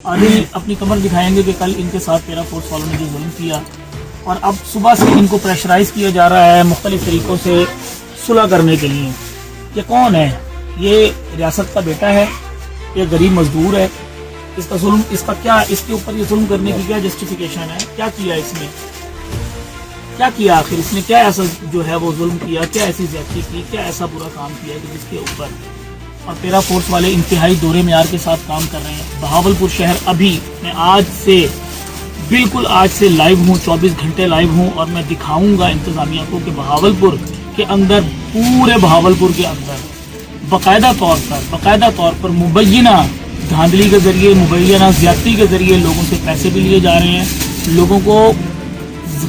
عادل اپنی کمر دکھائیں گے کہ کل ان کے ساتھ پیرا فورس والوں نے جو ظلم کیا اور اب صبح سے ان کو پریشرائز کیا جا رہا ہے مختلف طریقوں سے صلح کرنے کے لیے. یہ کون ہے؟ یہ ریاست کا بیٹا ہے, یہ غریب مزدور ہے. اس کا ظلم, اس کا کیا, اس کے اوپر یہ ظلم کرنے کی کیا جسٹیفیکیشن ہے؟ کیا کیا اس نے, کیا کیا آخر اس نے, کیا ایسا جو ہے وہ ظلم کیا, کیا ایسی زیادتی کی, کیا ایسا برا کام کیا کہ جس کے اوپر. اور پیرا فورس والے انتہائی دورے معیار کے ساتھ کام کر رہے ہیں. بہاولپور شہر ابھی میں آج سے لائیو ہوں, 24 گھنٹے لائیو ہوں, اور میں دکھاؤں گا انتظامیہ کو کہ بہاولپور کے اندر, پورے بہاولپور کے اندر باقاعدہ طور پر مبینہ دھاندلی کے ذریعے, مبینہ زیادتی کے ذریعے لوگوں سے پیسے بھی لیے جا رہے ہیں, لوگوں کو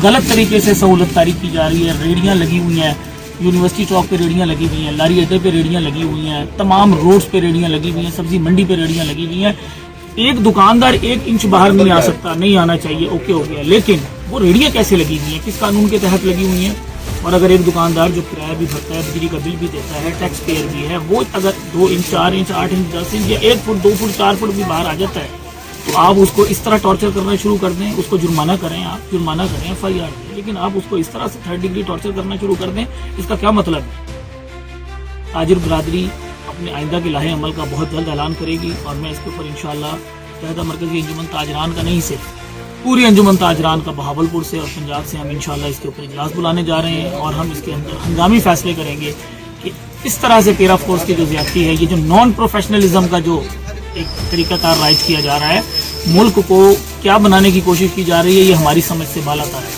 غلط طریقے سے سہولت طاری کی جا رہی ہے. ریڑیاں لگی ہوئی ہیں, یونیورسٹی چوک پہ ریڑیاں لگی ہوئی ہیں, لاری اڈے پہ ریڑیاں لگی ہوئی ہیں, تمام روڈز پہ ریڑیاں لگی ہوئی ہیں, سبزی منڈی پہ ریڑیاں لگی ہوئی ہیں. ایک دکاندار 1 انچ باہر نہیں آ سکتا, نہیں آنا چاہیے, اوکے ہو گیا, لیکن وہ ریڑیاں کیسے لگی ہوئی ہیں, کس قانون کے تحت لگی ہوئی ہیں؟ اور اگر ایک دکاندار جو کرایہ بھی بھرتا ہے, بجلی کا بل بھی دیتا ہے, ٹیکس پیئر بھی ہے, وہ اگر 2 انچ 4 انچ 8 انچ 10 انچ یا 1 فٹ 2 فٹ 4 فٹ بھی باہر آ جاتا ہے, تو آپ اس کو اس طرح ٹارچر کرنا شروع کر دیں, اس کو جرمانہ کریں, آپ جرمانہ کریں, FIR دیں, لیکن آپ اس کو اس طرح سے 3rd ڈگری ٹارچر کرنا شروع کر دیں. اس کا کیا مطلب ہے؟ تاجر برادری اپنے آئندہ کے لاہے عمل کا بہت جلد اعلان کرے گی, اور میں اس کے اوپر انشاءاللہ متحدہ مرکزی انجمن تاجران کا نہیں صرف پوری انجمن تاجران کا بہاولپور سے اور پنجاب سے ہم انشاءاللہ اس کے اوپر اجلاس بلانے جا رہے ہیں, اور ہم اس کے اندر ہنگامی فیصلے کریں گے کہ اس طرح سے پیرا فورس کی جو زیادتی ہے, یہ جو نان پروفیشنلزم کا جو ایک طریقہ کار رائج کیا جا رہا ہے, ملک کو کیا بنانے کی کوشش کی جا رہی ہے, یہ ہماری سمجھ سے بالا تر ہے.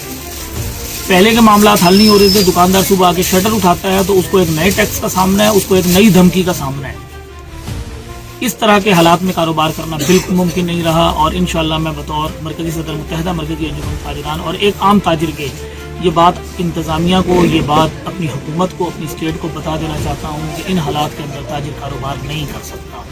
پہلے کے معاملات حل نہیں ہو رہے تھے, دکاندار صبح آ کے شٹر اٹھاتا ہے تو اس کو ایک نئے ٹیکس کا سامنا ہے, اس کو ایک نئی دھمکی کا سامنا ہے. اس طرح کے حالات میں کاروبار کرنا بالکل ممکن نہیں رہا, اور انشاءاللہ میں بطور مرکزی صدر متحدہ مرکزی انجمن تاجران اور ایک عام تاجر کے یہ بات انتظامیہ کو, یہ بات اپنی حکومت کو, اپنی اسٹیٹ کو بتا دینا چاہتا ہوں کہ ان حالات کے اندر تاجر کاروبار نہیں کر سکتا.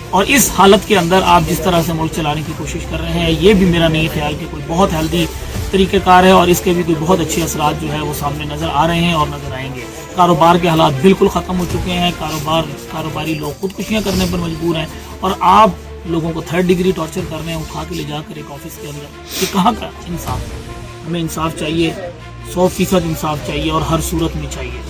اور اس حالت کے اندر آپ جس طرح سے ملک چلانے کی کوشش کر رہے ہیں, یہ بھی میرا نہیں خیال کہ کوئی بہت ہیلدی طریقہ کار ہے, اور اس کے بھی کوئی بہت اچھے اثرات جو ہے وہ سامنے نظر آ رہے ہیں اور نظر آئیں گے. کاروبار کے حالات بالکل ختم ہو چکے ہیں, کاروباری لوگ خودکشیاں کرنے پر مجبور ہیں, اور آپ لوگوں کو 3rd ڈگری ٹارچر کر رہے ہیں اٹھا کے لے جا کر ایک آفس کے اندر. یہ کہاں کا انصاف ہے؟ ہمیں انصاف چاہیے, 100% انصاف چاہیے, اور ہر صورت میں چاہیے.